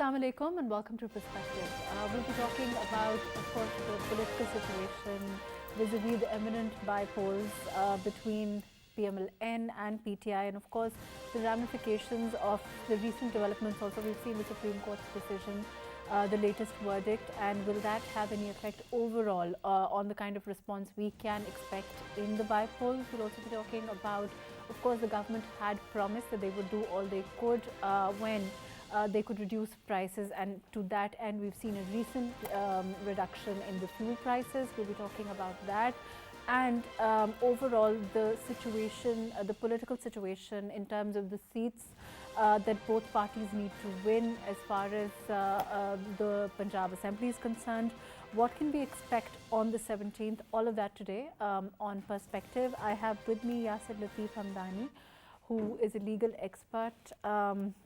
Assalamu alaikum and welcome to Perspective. We'll be talking about, of course, the political situation vis-a-vis the imminent by-polls between PMLN and PTI, and of course the ramifications of the recent developments. Also, we've seen the Supreme Court's decision, the latest verdict, and will that have any effect overall on the kind of response we can expect in the by-polls? We'll also be talking about, of course, the government had promised that they would do all they could when they could reduce prices, and to that end we've seen a recent reduction in the fuel prices. We'll be talking about that, and overall the situation, the political situation in terms of the seats that both parties need to win as far as the Punjab Assembly is concerned. What can we expect on the 17th? All of that today on Perspective. I have with me Yasir Lateef Hamdani, who is a legal expert.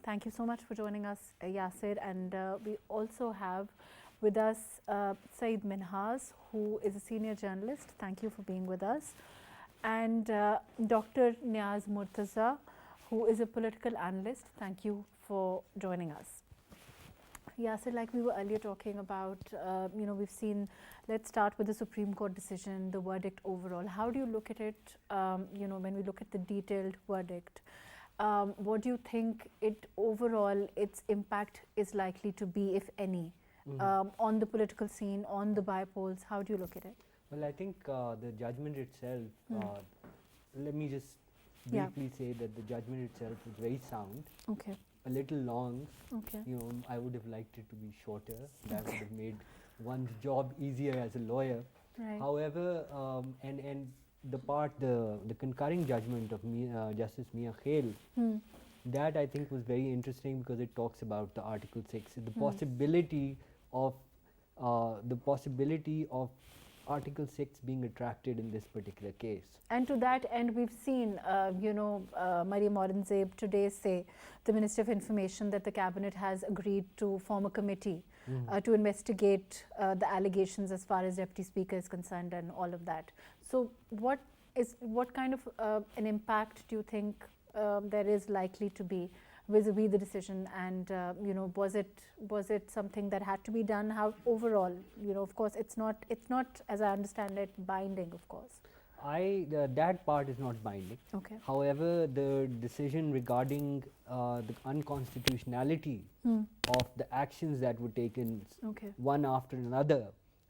Thank you so much for joining us, Yasir. And we also have with us Saeed Minhas, who is a senior journalist. Thank you for being with us. And Dr. Niaz Murtaza, who is a political analyst. Thank you for joining us. Yasir, like we were earlier talking about, we've seen, let's start with the Supreme Court decision, the verdict overall. How do you look at it, when we look at the detailed verdict? What do you think its impact is likely to be, if any, on the political scene, on the by-polls? How do you look at it? Well, I think the judgment itself, let me just briefly say that the judgment itself is very sound. Okay. A little long. Okay. I would have liked it to be shorter. That would have made one's job easier as a lawyer. Right. However, and the concurring judgment of Justice Mia Khail, that I think was very interesting because it talks about the Article 6, the possibility of Article 6 being attracted in this particular case. And to that end, we've seen, Mariam Aurangzeb today say, the Minister of Information, that the Cabinet has agreed to form a committee to investigate the allegations as far as Deputy Speaker is concerned and all of that. So what kind of an impact do you think there is likely to be vis-a-vis the decision, and was it something that had to be done? How overall, of course, it's not as I understand it binding, of course. That part is not binding. Okay. However, the decision regarding the unconstitutionality of the actions that were taken one after another,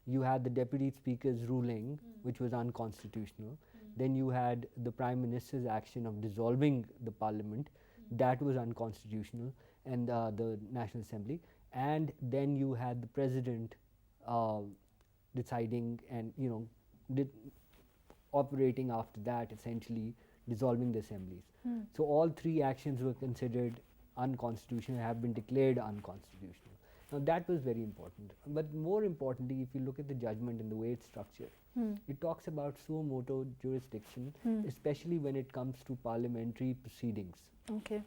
you had the Deputy Speaker's ruling, which was unconstitutional. Then you had the Prime Minister's action of dissolving the Parliament. That was unconstitutional, and the National Assembly. And then you had the President deciding and operating after that, essentially dissolving the assemblies. So all three actions were considered unconstitutional, have been declared unconstitutional. Now that was very important. But more importantly, if you look at the judgment and the way it's structured, it talks about suo motu jurisdiction, especially when it comes to parliamentary proceedings. Okay.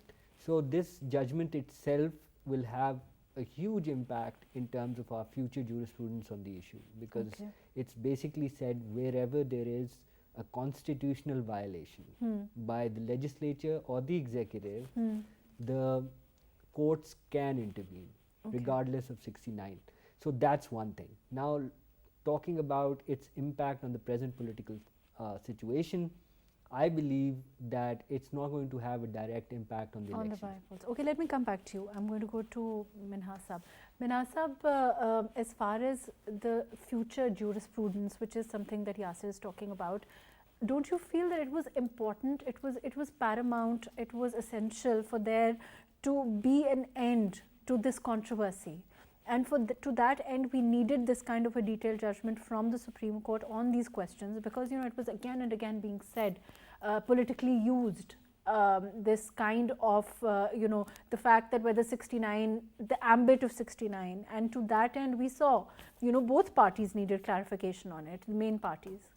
So this judgment itself will have a huge impact in terms of our future jurisprudence on the issue, because it's basically said wherever there is a constitutional violation by the legislature or the executive, the courts can intervene regardless of 69. So that's one thing. Now, talking about its impact on the present political situation, I believe that it's not going to have a direct impact on the elections. by-polls. Okay, let me come back to you. I'm going to go to Minhas Sab. Minhas Sab, as far as the future jurisprudence, which is something that Yasir is talking about, don't you feel that it was important, it was paramount, it was essential for there to be an end to this controversy? And to that end, we needed this kind of a detailed judgment from the Supreme Court on these questions, because it was again and again being said, politically used, this kind of the fact that whether 69, the ambit of 69, and to that end we saw both parties needed clarification on it, the main parties.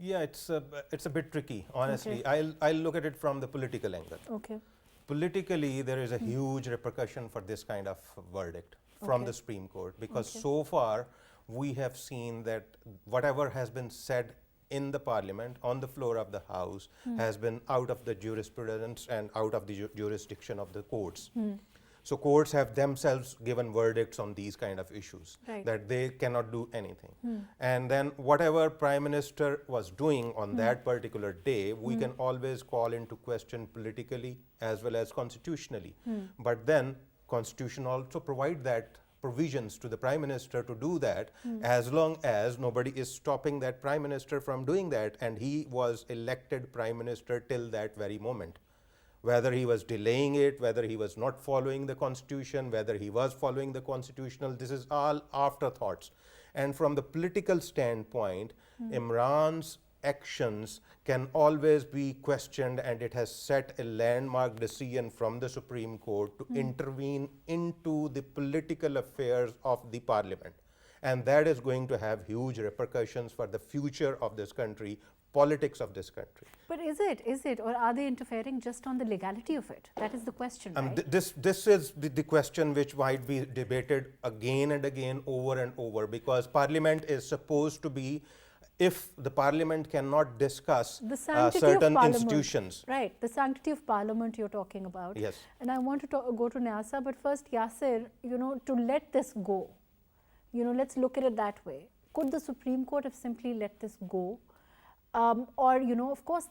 Yeah, it's a bit tricky, honestly. I'll look at it from the political angle. Okay. Politically, there is a huge repercussion for this kind of verdict from the Supreme Court, because so far we have seen that whatever has been said in the Parliament, on the floor of the House, has been out of the jurisprudence and out of the jurisdiction of the courts. So courts have themselves given verdicts on these kind of issues, Right. that they cannot do anything. And then whatever Prime Minister was doing on that particular day, we can always call into question politically as well as constitutionally. But then Constitution also provide that provisions to the Prime Minister to do that, as long as nobody is stopping that Prime Minister from doing that, and he was elected Prime Minister till that very moment. Whether he was delaying it, whether he was not following the Constitution, whether he was following the constitutional, this is all afterthoughts. And from the political standpoint, Imran's actions can always be questioned, and it has set a landmark decision from the Supreme Court to intervene into the political affairs of the parliament. And that is going to have huge repercussions for the future of this country, politics of this country. But is it, or are they interfering just on the legality of it? That is the question, right? This is the question which might be debated again and again, over and over, because Parliament is supposed to be, if the Parliament cannot discuss The sanctity of certain Parliament. institutions. Right, the sanctity of Parliament you're talking about. Yes. And I want to go to Nyasa, but first, Yasir, to let this go, let's look at it that way. Could the Supreme Court have simply let this go? Or, of course,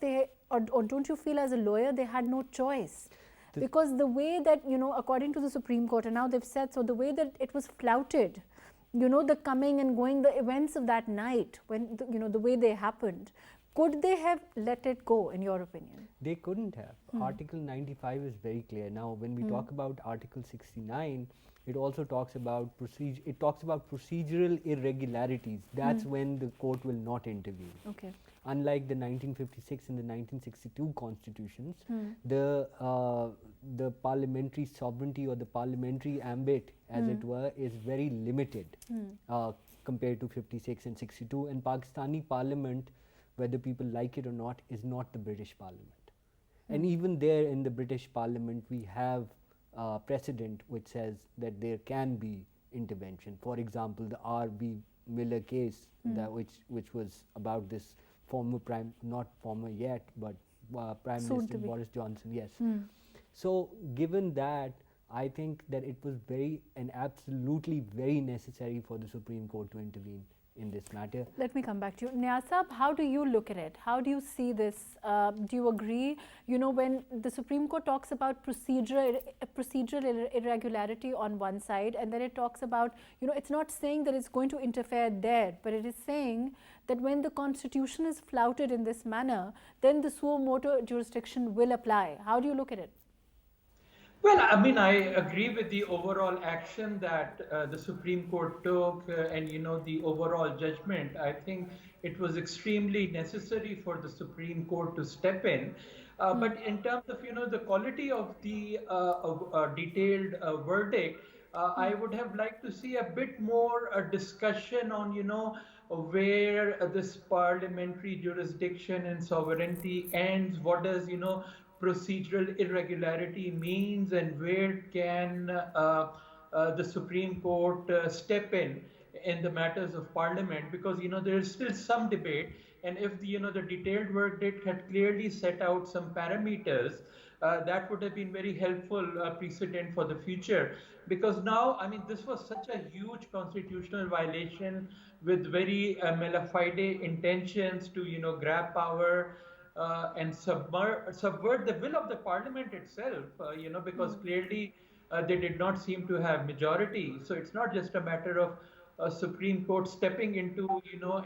or don't you feel as a lawyer they had no choice? Because the way that, according to the Supreme Court, and now they've said so, the way that it was flouted, the coming and going, the events of that night, when, the way they happened, could they have let it go, in your opinion? They couldn't have. Article 95 is very clear. Now, when we talk about Article 69, it also talks about procedure. It talks about procedural irregularities. That's when the court will not intervene. Okay. Unlike the 1956 and the 1962 constitutions, the parliamentary sovereignty, or the parliamentary ambit, as it were, is very limited compared to 56 and 62. And Pakistani parliament, whether people like it or not, is not the British parliament. And even there in the British parliament, we have precedent which says that there can be intervention. For example, the R.B. Miller case, which was about this former not former yet, but Prime Minister Boris Johnson, yes. So given that, I think that it was absolutely very necessary for the Supreme Court to intervene in this matter. Let me come back to you. Nyasab, how do you look at it? How do you see this? Do you agree? When the Supreme Court talks about procedural irregularity on one side, and then it talks about, it's not saying that it's going to interfere there, but it is saying that when the Constitution is flouted in this manner, then the suo motu jurisdiction will apply. How do you look at it? Well, I mean, I agree with the overall action that the Supreme Court took and, the overall judgment. I think it was extremely necessary for the Supreme Court to step in. But in terms of, the quality of the detailed verdict, I would have liked to see a bit more discussion on, where this parliamentary jurisdiction and sovereignty ends. What does, procedural irregularity means, and where can the Supreme Court step in the matters of Parliament, because there is still some debate, and if the detailed verdict had clearly set out some parameters, that would have been very helpful precedent for the future. Because now, I mean, this was such a huge constitutional violation with very malafide intentions to grab power and subvert the will of the Parliament itself, because clearly they did not seem to have majority. So it's not just a matter of a Supreme Court stepping into,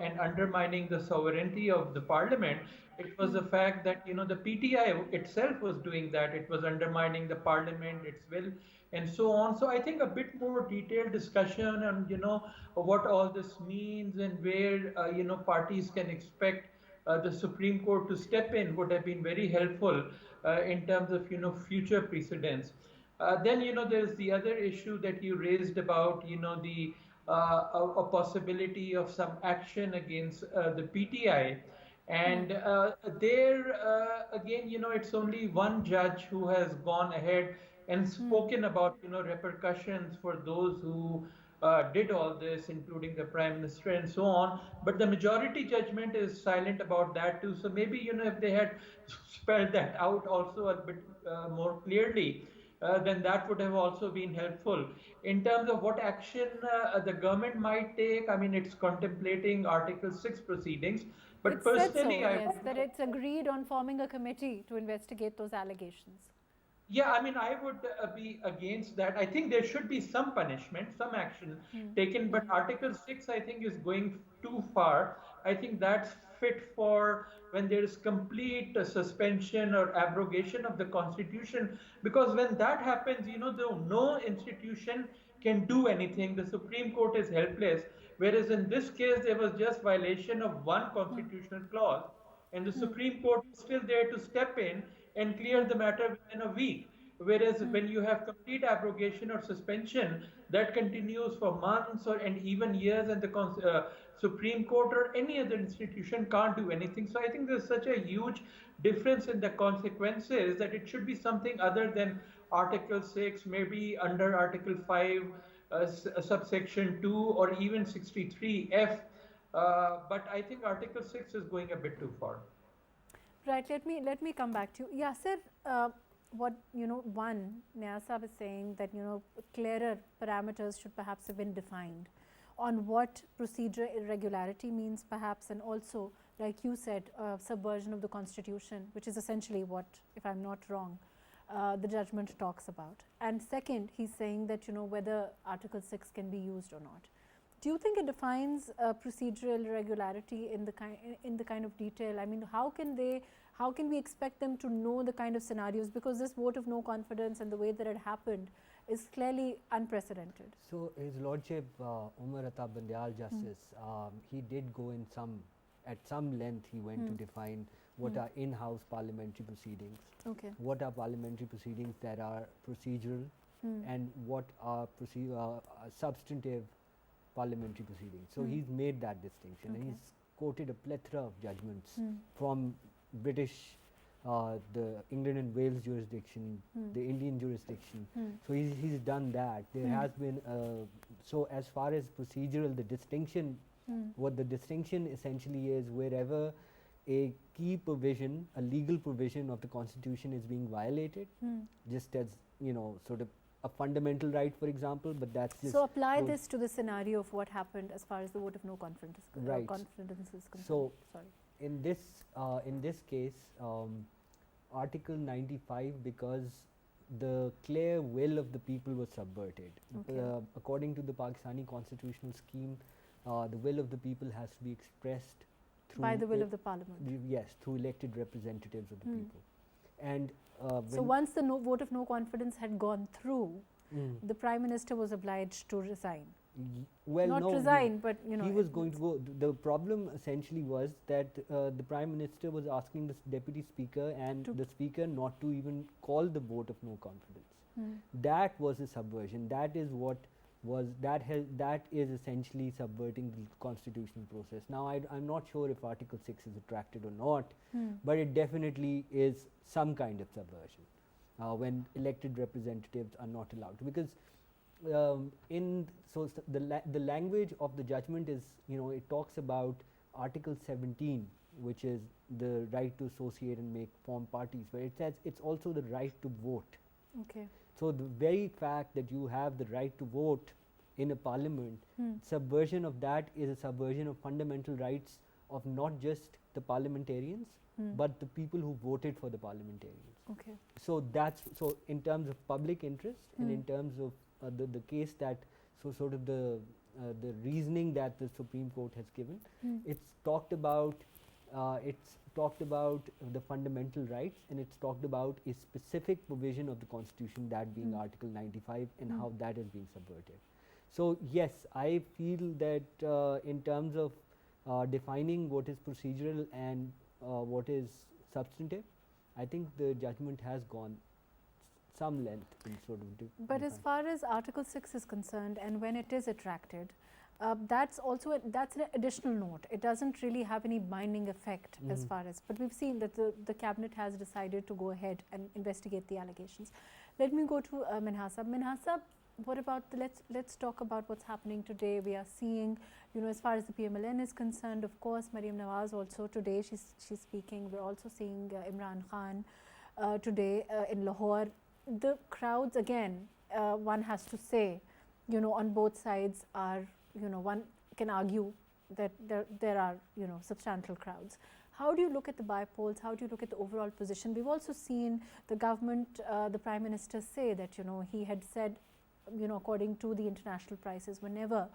and undermining the sovereignty of the Parliament. It was the fact that, the PTI itself was doing that. It was undermining the Parliament, its will, and so on. So I think a bit more detailed discussion on, what all this means and where, parties can expect the Supreme Court to step in would have been very helpful in terms of, future precedents. Then, there's the other issue that you raised about, the a possibility of some action against the PTI. And there, again, it's only one judge who has gone ahead and spoken about, repercussions for those who did all this, including the Prime Minister and so on. But the majority judgment is silent about that too. So maybe, if they had spelled that out also a bit more clearly, then that would have also been helpful. In terms of what action the government might take, I mean, it's contemplating Article 6 proceedings. But It said personally, so, yes, that it's agreed on forming a committee to investigate those allegations. yeah, I mean, I would be against that. I think there should be some punishment, some action taken, but Article 6, I think, is going too far. I think that's fit for when there is complete suspension or abrogation of the Constitution, because when that happens, no institution can do anything. The Supreme Court is helpless, whereas in this case, there was just violation of one constitutional clause, and the Supreme Court is still there to step in and clear the matter within a week. Whereas when you have complete abrogation or suspension, that continues for months and even years, and the Supreme Court or any other institution can't do anything. So I think there's such a huge difference in the consequences that it should be something other than Article 6, maybe under Article 5, subsection 2, or even 63F. But I think Article 6 is going a bit too far. Right, let me come back to you. Yasir, what, one, Niaz is saying that, clearer parameters should perhaps have been defined on what procedure irregularity means perhaps, and also, like you said, subversion of the Constitution, which is essentially what, if I'm not wrong, the judgment talks about. And second, he's saying that, whether Article 6 can be used or not. Do you think it defines procedural irregularity in the kind of detail? I mean, how can we expect them to know the kind of scenarios, because this vote of no confidence and the way that it happened is clearly unprecedented? So His Lordship Umar Ata Bandial, Justice, he did go at some length. He went to define what are in-house parliamentary proceedings, what are parliamentary proceedings that are procedural, and what are substantive parliamentary proceedings. So he's made that distinction, and he's quoted a plethora of judgments from British, the England and Wales jurisdiction, the Indian jurisdiction. So he's done that. There has been so as far as procedural, the distinction, what the distinction essentially is, wherever a key provision, a legal provision of the Constitution is being violated, just as sort of a fundamental right, for example, but that's just... So apply this to the scenario of what happened as far as the vote of no confidence, confidence is concerned. So, in this case, Article 95, because the clear will of the people was subverted. According to the Pakistani constitutional scheme, the will of the people has to be expressed through... By the will of the parliament. Yes, through elected representatives of the people. And so once the vote of no confidence had gone through, the Prime Minister was obliged to resign. Well, not no, resign, but he was going to go. The problem essentially was that the Prime Minister was asking the Deputy Speaker and the Speaker not to even call the vote of no confidence. That was a subversion. That is what was that is essentially subverting the constitutional process. Now, I'm not sure if Article 6 is retracted or not, but it definitely is some kind of subversion when elected representatives are not allowed to, because the language of the judgment is, it talks about Article 17, which is the right to associate and form parties, but it says it's also the right to vote. So the very fact that you have the right to vote in a parliament, subversion of that is a subversion of fundamental rights of not just the parliamentarians, but the people who voted for the parliamentarians. So that's in terms of public interest and in terms of the case that sort of the reasoning that the Supreme Court has given, it's talked about the fundamental rights, and it's talked about a specific provision of the Constitution, that being Article 95, and how that is being subverted. So yes, I feel that in terms of defining what is procedural and what is substantive, I think the judgment has gone some length in sort of... But as far as Article 6 is concerned, and when it is retracted, that's also that's an additional note. It doesn't really have any binding effect as far as, but we've seen that the cabinet has decided to go ahead and investigate the allegations. Let me go to Minhasab. Minhasab, what about let's talk about what's happening today. We are seeing, as far as the PMLN is concerned, of course, Maryam Nawaz also today she's speaking. We're also seeing Imran Khan today in Lahore. the crowds, again, one has to say, on both sides are, one can argue that there are, substantial crowds. How do you look at the by-polls? How do you look at the overall position? We've also seen the government, the Prime Minister say that, he had said, according to the international prices, whenever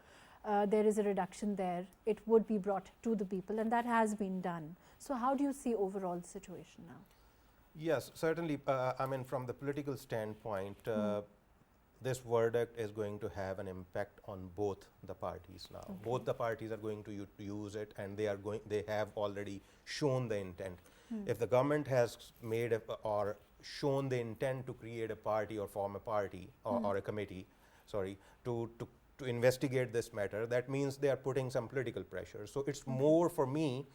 there is a reduction there, it would be brought to the people, and that has been done. So how do you see overall the situation now? Yes, certainly. I mean, from the political standpoint, this verdict is going to have an impact on both the parties now. Okay. Both the parties are going to use it, and they have already shown the intent. If the government has made or shown the intent to create a party or form a party or a committee, sorry, to investigate this matter, that means they are putting some political pressure. So it's more for me,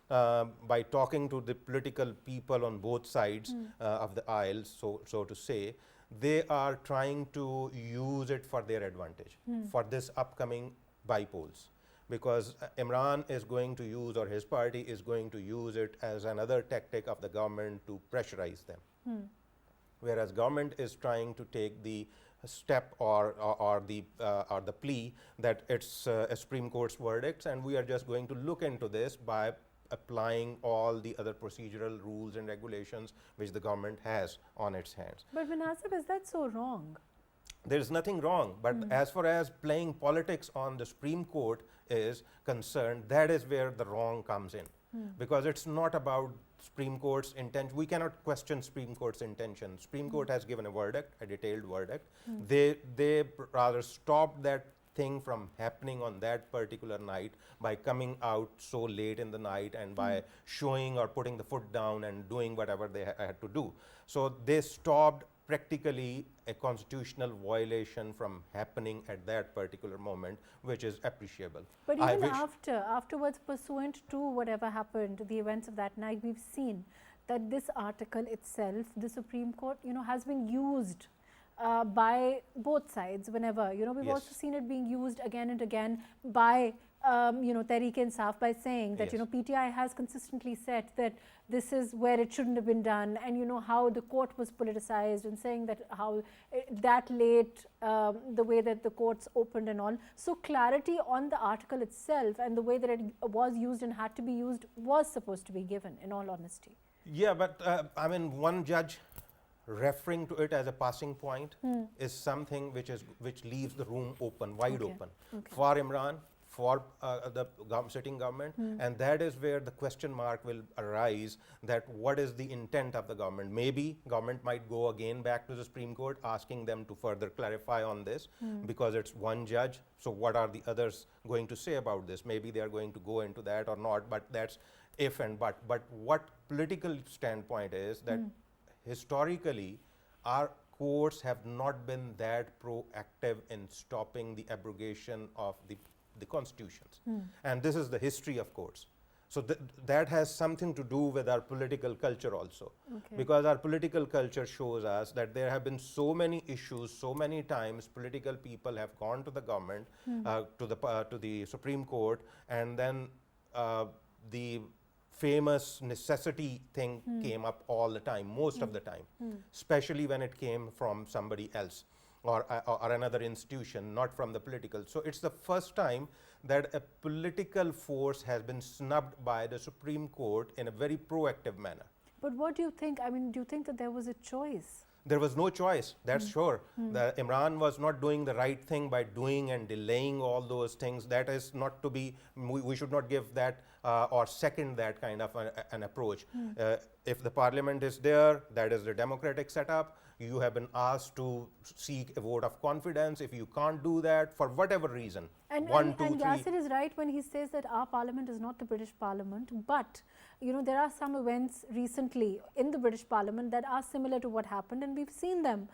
by talking to the political people on both sides of the aisle, so to say, they are trying to use it for their advantage for this upcoming by-polls, because Imran is going to use, or his party is going to use it as another tactic of the government to pressurize them. Whereas government is trying to take the step or the plea that it's a Supreme Court's verdicts, and we are just going to look into this by applying all the other procedural rules and regulations which the government has on its hands. But Munasib, is that so wrong? There is nothing wrong, but as far as playing politics on the Supreme Court is concerned, that is where the wrong comes in. Because it's not about Supreme Court's intent. We cannot question Supreme Court's intention. Supreme Court has given a verdict, a detailed verdict. They rather stopped that thing from happening on that particular night by coming out so late in the night and by showing or putting the foot down and doing whatever they had to do. So they stopped practically a constitutional violation from happening at that particular moment, which is appreciable. But even afterwards, pursuant to whatever happened, the events of that night, we've seen that this article itself, the Supreme Court, has been used by both sides whenever, we've also seen it being used again and again by, Tehreek-e-Insaf, by saying that, PTI has consistently said that this is where it shouldn't have been done, and how the court was politicized, and saying that how that late, the way that the courts opened and all. So clarity on the article itself and the way that it was used and had to be used was supposed to be given, in all honesty. Yeah, but I mean, one judge referring to it as a passing point is something which leaves the room open, wide open for Imran, for the sitting government, and that is where the question mark will arise, that what is the intent of the government. Maybe government might go again back to the Supreme Court asking them to further clarify on this, because it's one judge. So what are the others going to say about this? Maybe they are going to go into that or not, but that's if and but. But what political standpoint is that historically our courts have not been that proactive in stopping the abrogation of the constitutions. And this is the history of courts. So that has something to do with our political culture also. Because our political culture shows us that there have been so many issues, so many times political people have gone to the government, to the Supreme Court, and then the famous necessity thing came up all the time, most of the time, especially when it came from somebody else or another institution, not from the political. So it's the first time that a political force has been snubbed by the Supreme Court in a very proactive manner. But what do you think? I mean, do you think that there was a choice? There was no choice, that's sure. The Imran was not doing the right thing by doing and delaying all those things. That is not to be, we should not give that or second that kind of an approach. If the parliament is there, that is the democratic setup. You have been asked to seek a vote of confidence. If you can't do that for whatever reason, and Yasir is right when he says that our parliament is not the British Parliament, but there are some events recently in the British Parliament that are similar to what happened, and we've seen them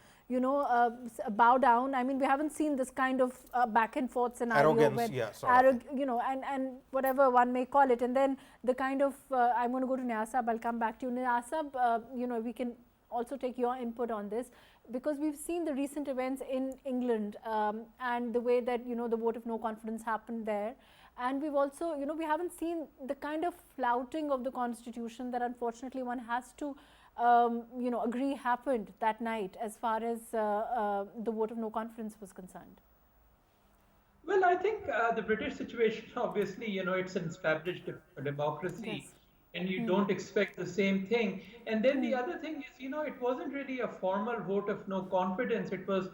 bow down. I mean, we haven't seen this kind of back and forth scenario, arrogance, and whatever one may call it. And then the kind of I'm going to go to Niyasab. I'll come back to you, Niyasab. We can also take your input on this, because we've seen the recent events in England and the way that the vote of no confidence happened there, and we've also we haven't seen the kind of flouting of the constitution that unfortunately one has to agree happened that night as far as the vote of no confidence was concerned? Well, I think the British situation, obviously, it's an established democracy, Yes. and you don't expect the same thing. And then the other thing is, it wasn't really a formal vote of no confidence. It was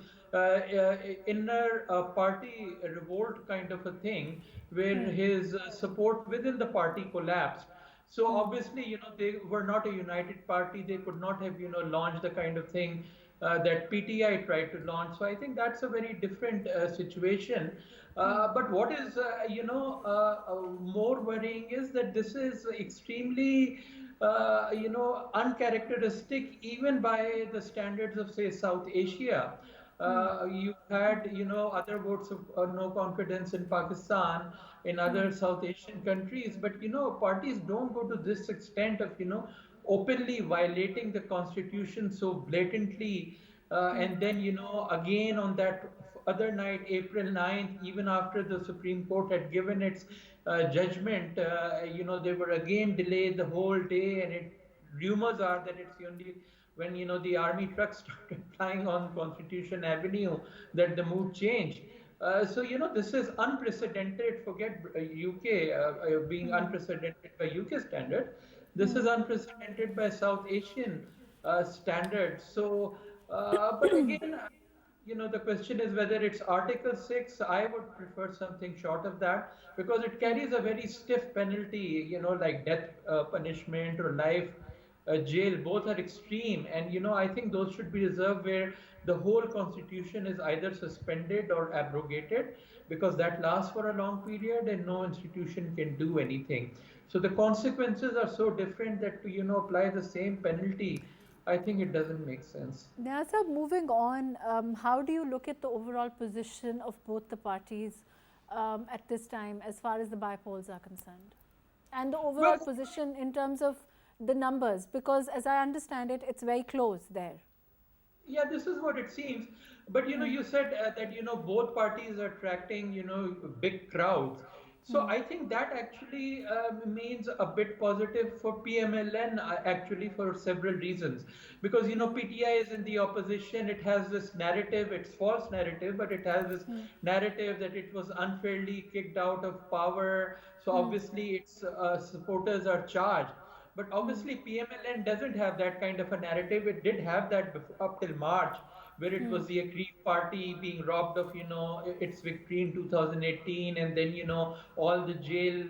inner party revolt kind of a thing, where his support within the party collapsed. So obviously, they were not a united party. They could not have, launched the kind of thing that PTI tried to launch. So I think that's a very different situation. But what is, more worrying is that this is extremely, uncharacteristic even by the standards of, say, South Asia. You had, other votes of no confidence in Pakistan, in other South Asian countries, but, parties don't go to this extent of, openly violating the constitution so blatantly. And then, again on that other night, April 9th, even after the Supreme Court had given its judgment, they were again delayed the whole day, and rumors are that it's only when the army trucks started flying on Constitution Avenue that the mood changed. So this is unprecedented. Forget UK being unprecedented by UK standard. This is unprecedented by South Asian standards. So, but again, the question is whether it's Article 6. I would prefer something short of that, because it carries a very stiff penalty, like death punishment or life jail. Both are extreme. And, I think those should be reserved where the whole constitution is either suspended or abrogated, because that lasts for a long period and no institution can do anything. So the consequences are so different that to, apply the same penalty, I think it doesn't make sense. Niyaz, moving on, how do you look at the overall position of both the parties at this time as far as the by-polls are concerned? And the overall position in terms of the numbers, because as I understand it, it's very close there. Yeah, this is what it seems. But, you said that, both parties are attracting, big crowds. So I think that actually means a bit positive for PMLN, actually, for several reasons. Because, PTI is in the opposition. It has this narrative, it's false narrative, but it has this narrative that it was unfairly kicked out of power. So obviously its supporters are charged. But obviously PMLN doesn't have that kind of a narrative. It did have that up till March, where it was the aggrieved party being robbed of, its victory in 2018, and then, all the jail,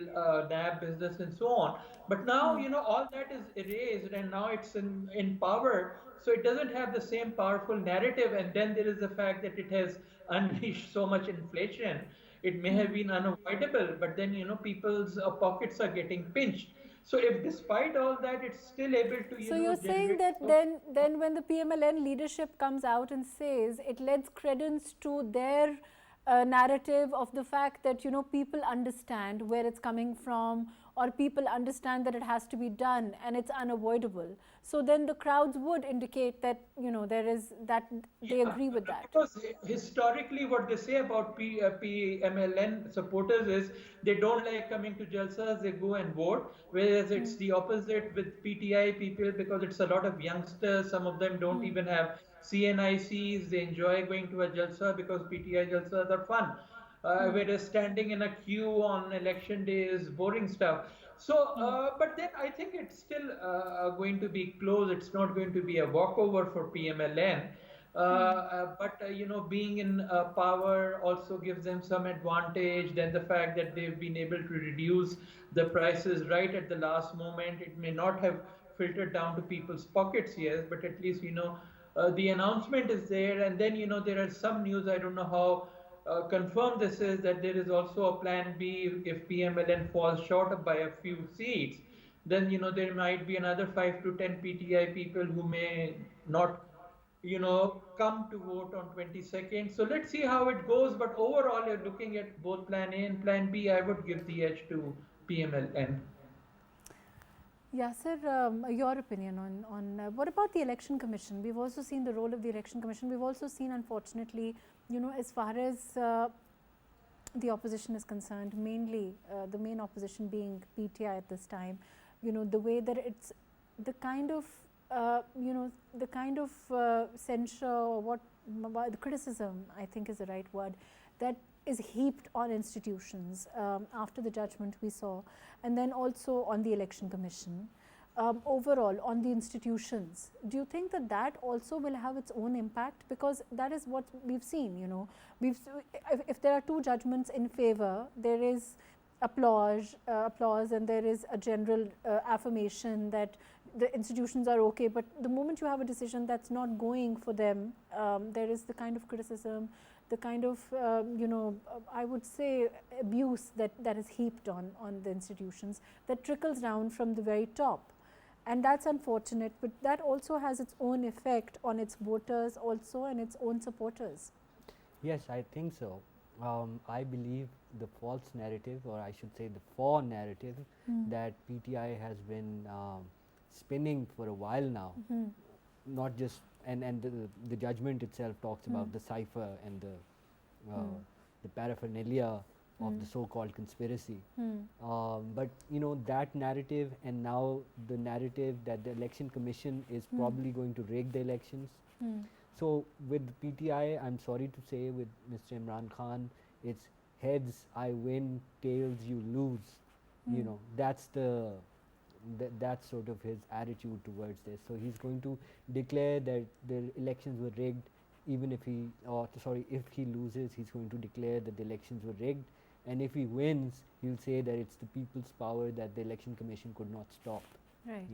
NAB business and so on. But now, all that is erased, and now it's in power. So it doesn't have the same powerful narrative. And then there is the fact that it has unleashed so much inflation. It may have been unavoidable, but then, people's pockets are getting pinched. So if despite all that, it's still able to, So you're saying that then when the PMLN leadership comes out and says, it lends credence to their narrative of the fact that, people understand where it's coming from, or people understand that it has to be done and it's unavoidable. So then the crowds would indicate that, there is that they agree with that. Because historically what they say about PMLN supporters is they don't like coming to Jalsas, they go and vote, whereas it's the opposite with PTI people, because it's a lot of youngsters. Some of them don't even have CNICs. They enjoy going to a Jalsa because PTI Jalsas are fun. Whereas standing in a queue on election day is boring stuff. So, but then I think it's still going to be close. It's not going to be a walkover for PMLN. But, being in power also gives them some advantage. Then the fact that they've been able to reduce the prices right at the last moment. It may not have filtered down to people's pockets yet, but at least, the announcement is there. And then, there are some news, I don't know how confirmed this is, that there is also a plan B if PMLN falls short by a few seats. Then, there might be another 5 to 10 PTI people who may not, come to vote on 22nd. So let's see how it goes. But overall, you're looking at both plan A and plan B. I would give the edge to PMLN. Yasir, your opinion on what about the Election Commission? We've also seen the role of the Election Commission. We've also seen, unfortunately, as far as the opposition is concerned, mainly the main opposition being PTI at this time, the way that it's the kind of the kind of censure or the criticism, I think is the right word, that is heaped on institutions after the judgment we saw, and then also on the Election Commission. Overall on the institutions, do you think that that also will have its own impact? Because that is what we've seen, if there are two judgments in favor, there is applause and there is a general affirmation that the institutions are okay, but the moment you have a decision that's not going for them, there is the kind of criticism, the kind of I would say abuse that is heaped on the institutions, that trickles down from the very top. And that's unfortunate, but that also has its own effect on its voters also and its own supporters. Yes, I think so. I believe the false narrative, or I should say the faux narrative, that PTI has been spinning for a while now, not just, and the judgment itself talks about the cipher and the paraphernalia of the so-called conspiracy. But that narrative, and now the narrative that the Election Commission is probably going to rig the elections. So with PTI, I'm sorry to say, with Mr. Imran Khan, it's heads I win, tails you lose. That's that's sort of his attitude towards this. So he's going to declare that the elections were rigged, even if if he loses, he's going to declare that the elections were rigged. And if he wins, he'll say that it's the people's power that the Election Commission could not stop. Right.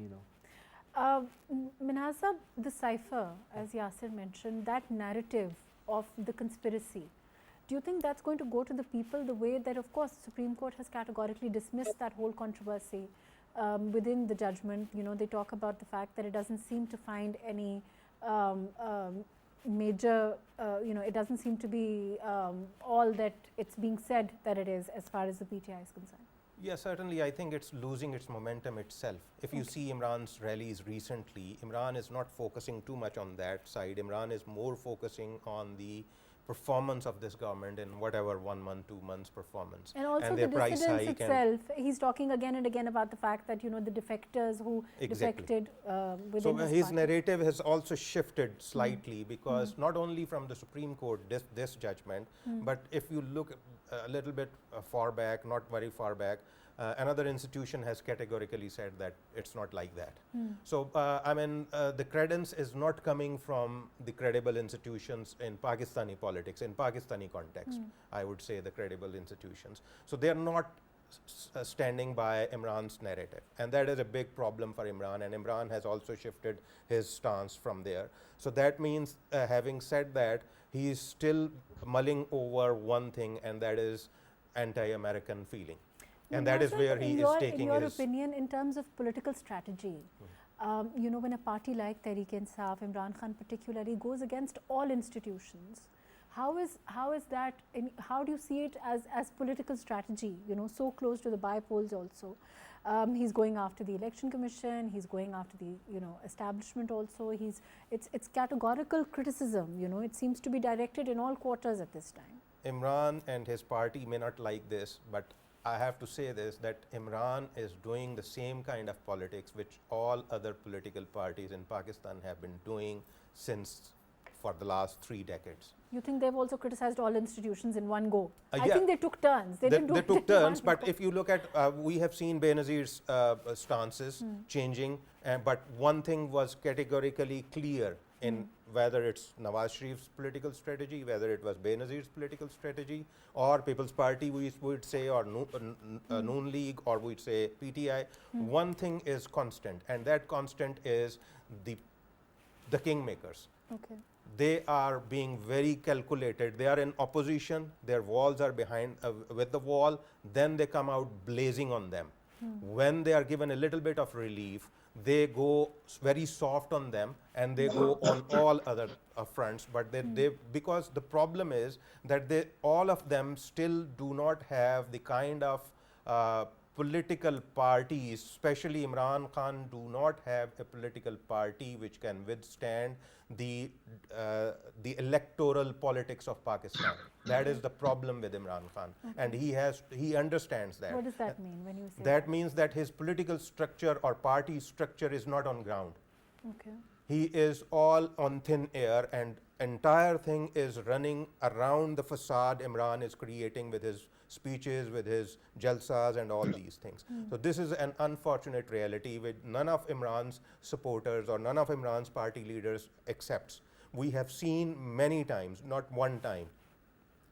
Minhas Saab, the cipher, as Yasir mentioned, that narrative of the conspiracy, do you think that's going to go to the people the way that, of course, the Supreme Court has categorically dismissed that whole controversy within the judgment? They talk about the fact that it doesn't seem to find any major, it doesn't seem to be all that it's being said that it is, as far as the PTI is concerned. Yes, certainly. I think it's losing its momentum itself. If you see Imran's rallies recently, Imran is not focusing too much on that side. Imran is more focusing on the performance of this government in whatever 1 month, 2 months performance. And also the dissidence itself. He's talking again and again about the fact that, the defectors who defected within So his narrative has also shifted slightly, because not only from the Supreme Court, this judgment, but if you look a little bit far back, not very far back, another institution has categorically said that it's not like that. So, the credence is not coming from the credible institutions in Pakistani politics, in Pakistani context, I would say the credible institutions. So, they are not standing by Imran's narrative, and that is a big problem for Imran, and Imran has also shifted his stance from there. So, that means, having said that, he is still mulling over one thing, and that is anti-American feeling. And that is where he is taking his... In your opinion, in terms of political strategy, when a party like Tehreek-e-Insaf, Imran Khan particularly, goes against all institutions, how is that, how do you see it as political strategy, so close to the by-polls also? He's going after the Election Commission, he's going after the, establishment also. It's categorical criticism, it seems to be directed in all quarters at this time. Imran and his party may not like this, but I have to say this, that Imran is doing the same kind of politics which all other political parties in Pakistan have been doing for the last 3 decades. You think they've also criticized all institutions in one go? I think they took turns. They took turns, but if you look at, we have seen Benazir's stances changing, but one thing was categorically clear in whether it's Nawaz Sharif's political strategy, whether it was Benazir's political strategy, or People's Party, we would say, or Noon League, or we'd say PTI. One thing is constant, and that constant is the kingmakers. Okay. They are being very calculated. They are in opposition. Their walls are behind with the wall. Then they come out blazing on them. When they are given a little bit of relief, they go very soft on them, and they go on all other fronts. But because the problem is that all of them still do not have the kind of political parties, especially Imran Khan, do not have a political party which can withstand the electoral politics of Pakistan. That is the problem with Imran Khan, and he understands that. What does that mean when you say that? Means that his political structure or party structure is not on ground. Okay. He is all on thin air, and entire thing is running around the facade Imran is creating with his speeches, with his jalsas and all these things. So this is an unfortunate reality which none of Imran's supporters or none of Imran's party leaders accepts. We have seen many times, not one time,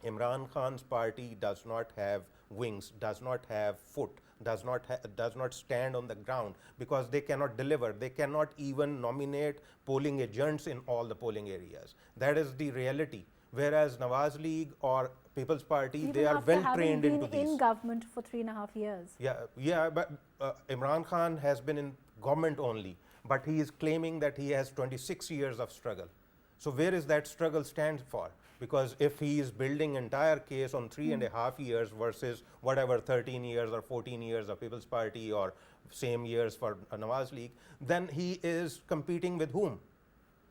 Imran Khan's party does not have wings, does not have foot, does not stand on the ground because they cannot deliver. They cannot even nominate polling agents in all the polling areas. That is the reality. Whereas Nawaz League or People's Party, Even they are after well having trained been into these. in government for 3.5 years. Yeah, but Imran Khan has been in government only, but he is claiming that he has 26 years of struggle. So where is that struggle stand for? Because if he is building entire case on 3.5 years versus whatever 13 years or 14 years of People's Party or same years for Nawaz League, then he is competing with whom?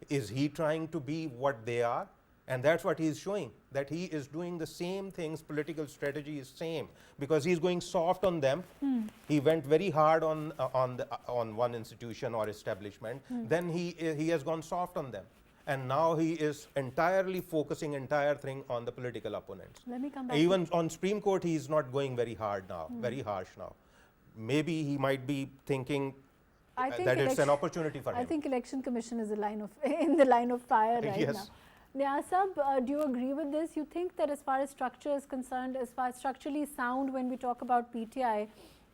Is he trying to be what they are? And that's what he is showing, that he is doing the same things, political strategy is same, because he's going soft on them. He went very hard on one institution or establishment, then he has gone soft on them. And now he is entirely focusing entire thing on the political opponents. Let me come back. Even on Supreme Court, he is not going very hard now, very harsh now. Maybe he might be thinking I think that it's an opportunity for him. I think Election Commission is in the line of fire right Yes. now. Niaz Sahab, do you agree with this? You think that as far as structure is concerned, as far as structurally sound when we talk about PTI,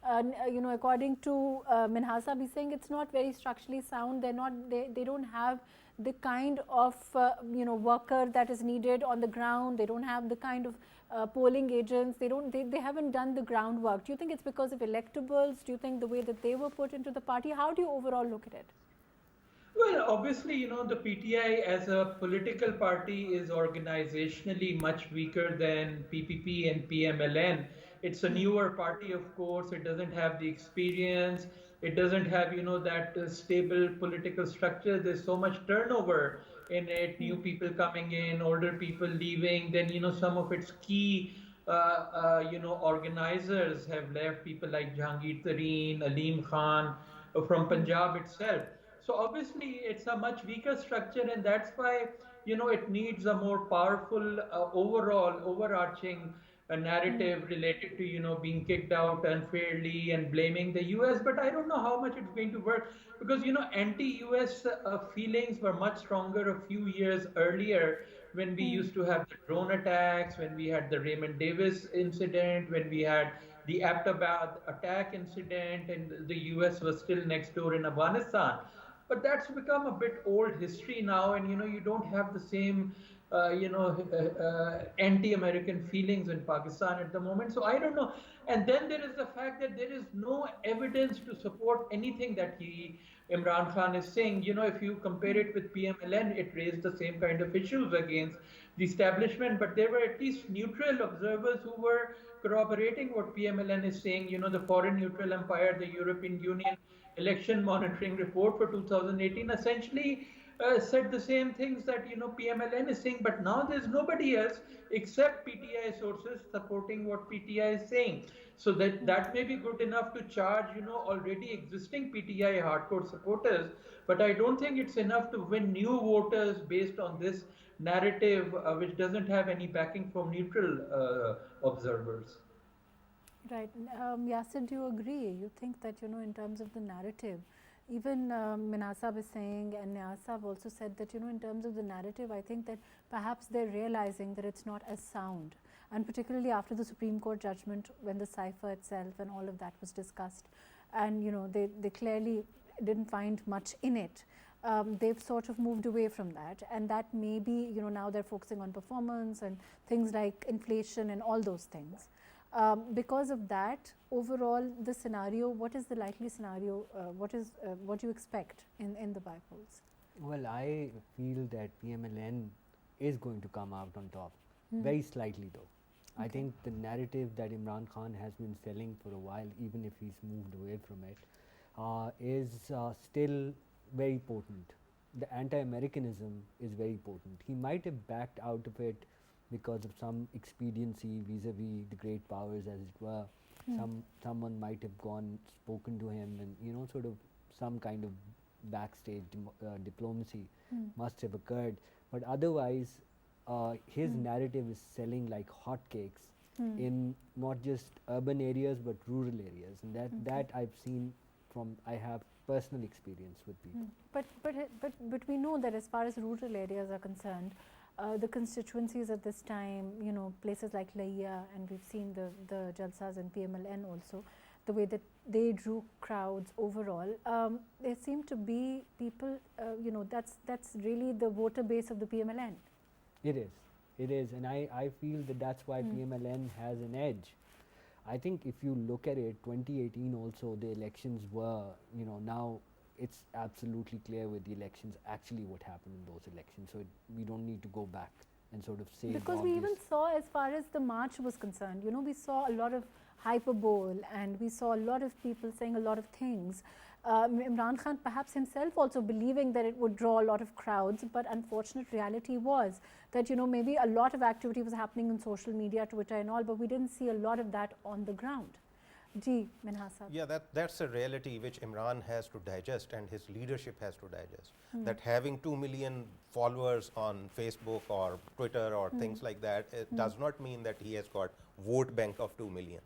according to Minhas Sahab, he's saying it's not very structurally sound. They don't have the kind of worker that is needed on the ground. They don't have the kind of polling agents. They haven't done the groundwork. Do you think it's because of electables? Do you think the way that they were put into the party? How do you overall look at it? Well, obviously, the PTI as a political party is organizationally much weaker than PPP and PMLN. It's a newer party, of course. It doesn't have the experience. It doesn't have, that stable political structure. There's so much turnover in it, new people coming in, older people leaving. Then, some of its key, organizers have left, people like Jahangir Tareen, Aleem Khan from Punjab itself. So obviously it's a much weaker structure, and that's why it needs a more powerful overall overarching narrative related to being kicked out unfairly and blaming the US. But I don't know how much it's going to work, because anti-US feelings were much stronger a few years earlier, when we used to have the drone attacks, when we had the Raymond Davis incident, when we had the Abbottabad attack incident, and the US was still next door in Afghanistan. But that's become a bit old history now, and you don't have the same anti-American feelings in Pakistan at the moment. So I don't know. And then there is the fact that there is no evidence to support anything that Imran Khan is saying. If you compare it with PMLN, it raised the same kind of issues against the establishment, but there were at least neutral observers who were corroborating what PMLN is saying. The Foreign Neutral Empire, the European Union election monitoring report for 2018 essentially said the same things that PMLN is saying, but now there's nobody else except PTI sources supporting what PTI is saying. So that may be good enough to charge already existing PTI hardcore supporters, but I don't think it's enough to win new voters based on this narrative, which doesn't have any backing from neutral observers. Right. Yasir, do you agree? You think that, in terms of the narrative, even Minhas Sahab is saying, and Niaz Sahab also said that, in terms of the narrative, I think that perhaps they're realizing that it's not as sound. And particularly after the Supreme Court judgment, when the cipher itself and all of that was discussed, and, they clearly didn't find much in it. They've sort of moved away from that, and that maybe, now they're focusing on performance and things like inflation and all those things. Because of that, overall, the scenario, what is the likely scenario? What do you expect in the by-polls? Well, I feel that PMLN is going to come out on top, very slightly though. I think the narrative that Imran Khan has been selling for a while, even if he's moved away from it, is still very potent. The anti-Americanism is very potent. He might have backed out of it because of some expediency vis-a-vis the great powers, as it were. Someone might have spoken to him, and sort of some kind of backstage diplomacy must have occurred. But otherwise, his narrative is selling like hotcakes in not just urban areas but rural areas, and that I've seen from, I have personal experience with people. But we know that as far as rural areas are concerned, the constituencies at this time, you know, places like Laiya, and we've seen the Jalsas in PMLN also, the way that they drew crowds overall, there seem to be people, you know, that's really the voter base of the PMLN. It is, and I feel that that's why PMLN has an edge. I think if you look at it, 2018 also, the elections were, you know, now it's absolutely clear with the elections actually what happened in those elections. So we don't need to go back and sort of say. Because we even saw, as far as the march was concerned, you know, we saw a lot of hyperbole and we saw a lot of people saying a lot of things. Imran Khan perhaps himself also believing that it would draw a lot of crowds, but unfortunate reality was that, you know, maybe a lot of activity was happening on social media, Twitter and all, but we didn't see a lot of that on the ground. Ji, Minhas Saab. Yeah, that's a reality which Imran has to digest and his leadership has to digest. That having 2 million followers on Facebook or Twitter or things like that, it does not mean that he has got vote bank of 2 million.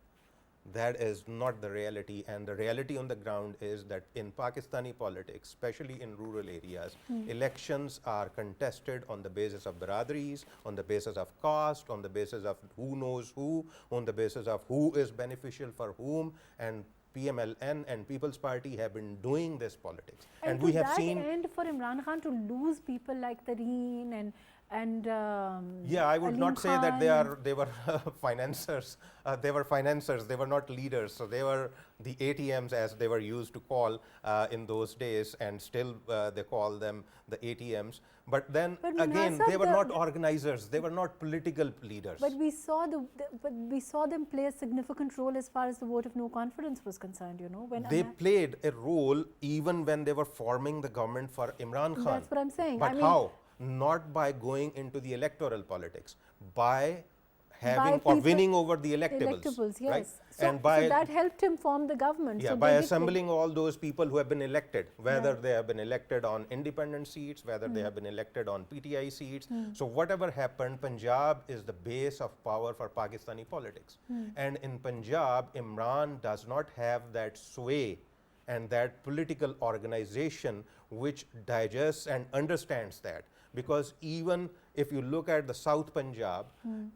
That is not the reality, and the reality on the ground is that in Pakistani politics, especially in rural areas, elections are contested on the basis of biradris, on the basis of caste, on the basis of who knows who, on the basis of who is beneficial for whom, and PMLN and People's Party have been doing this politics. And we to have that seen end, for Imran Khan to lose people like Tareen and yeah, I would Aleem not say that Khan they were financiers. They were financiers. They were not leaders. So they were the ATMs, as they were used to call in those days, and still they call them the ATMs. But then again, they were not organizers. They were not political leaders. But we saw we saw them play a significant role as far as the vote of no confidence was concerned. You know, when they played a role even when they were forming the government for Imran Khan. That's what I'm saying. But I mean, how? Not by going into the electoral politics, by having by or winning over the electables. yes. Right? So, and by so that helped him form the government. yeah, so by they did assembling all those people who have been elected, whether Right. they have been elected on independent seats, whether they have been elected on PTI seats. So whatever happened, Punjab is the base of power for Pakistani politics. And in Punjab, Imran does not have that sway and that political organization which digests and understands that. Because even if you look at the South Punjab,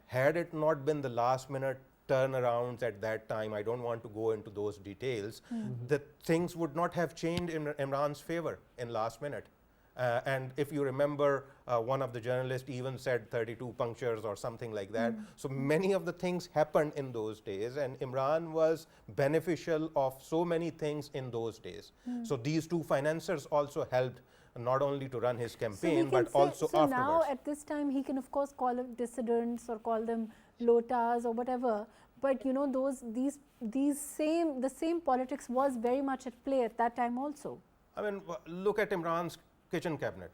had it not been the last minute turnarounds at that time, I don't want to go into those details, the things would not have changed in Imran's favor in last minute. And if you remember, one of the journalists even said 32 punctures or something like that. So many of the things happened in those days, and Imran was beneficial of so many things in those days. So these two financiers also helped not only to run his campaign, but also so afterwards. now at this time he can of course call them dissidents or call them lotas or whatever, but you know, the same politics was very much at play at that time also. I mean, look at Imran's kitchen cabinet,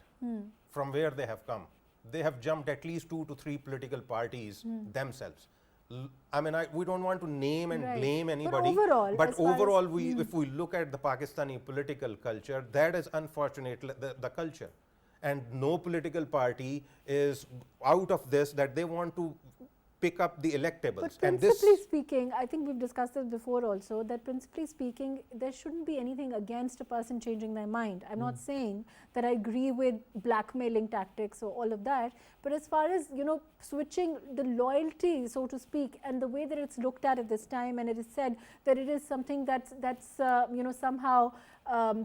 from where they have come. They have jumped at least 2 to 3 political parties themselves. I mean, we don't want to name and Right. blame But anybody, overall, but as far as- overall, if we look at the Pakistani political culture, that is unfortunately the culture. And no political party is out of this that they want to pick up the electables. But And principally this, speaking, I think we've discussed this before also, that principally speaking, there shouldn't be anything against a person changing their mind. I'm not saying that I agree with blackmailing tactics or all of that, but as far as, you know, switching the loyalty, so to speak, and the way that it's looked at this time, and it is said that it is something that's you know, somehow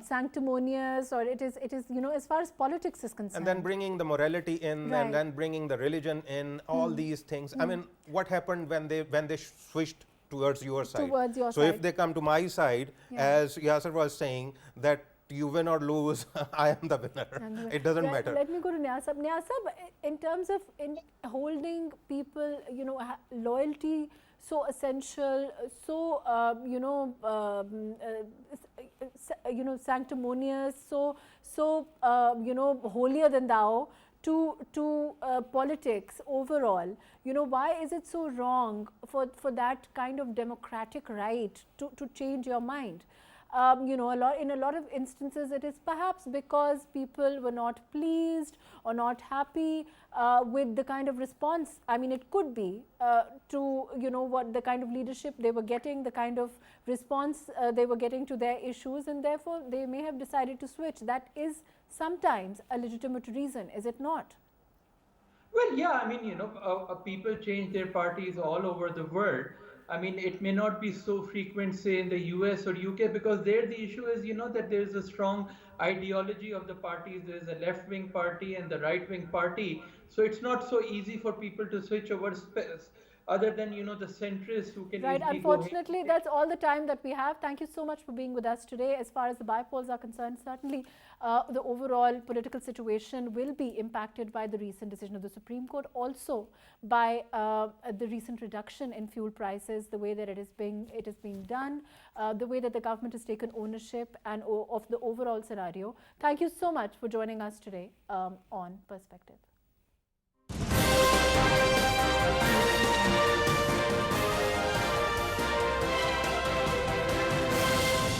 sanctimonious, or it is you know, as far as politics is concerned. and then bringing the morality in, Right. and then bringing the religion in, all these things. I mean, what happened when they switched towards your side? Towards your so side. if they come to my side, Yeah. as Yasser was saying, that you win or lose, I am the winner. It doesn't matter. Let me go to Niasab. Niasab, in terms of holding people, you know, loyalty so essential, so you know, sanctimonious, so you know, holier than thou to politics overall. You know, why is it so wrong for that kind of democratic right to change your mind? in a lot of instances, it is perhaps because people were not pleased or not happy with the kind of response. I mean, it could be to what the kind of leadership they were getting, the kind of response they were getting to their issues, and therefore they may have decided to switch. That is sometimes a legitimate reason, is it not? Well, yeah, I mean, people change their parties all over the world. I mean, it may not be so frequent, say, in the US or UK, because there the issue is, that there's a strong ideology of the parties. There's a left-wing party and the right-wing party. So it's not so easy for people to switch over other than, the centrists who can Right, easily go. unfortunately, that's all the time that we have. Thank you so much for being with us today. As far as the bipoles are concerned, certainly the overall political situation will be impacted by the recent decision of the Supreme Court, also by the recent reduction in fuel prices, the way that it is being done, the way that the government has taken ownership and of the overall scenario. Thank you so much for joining us today on Perspective.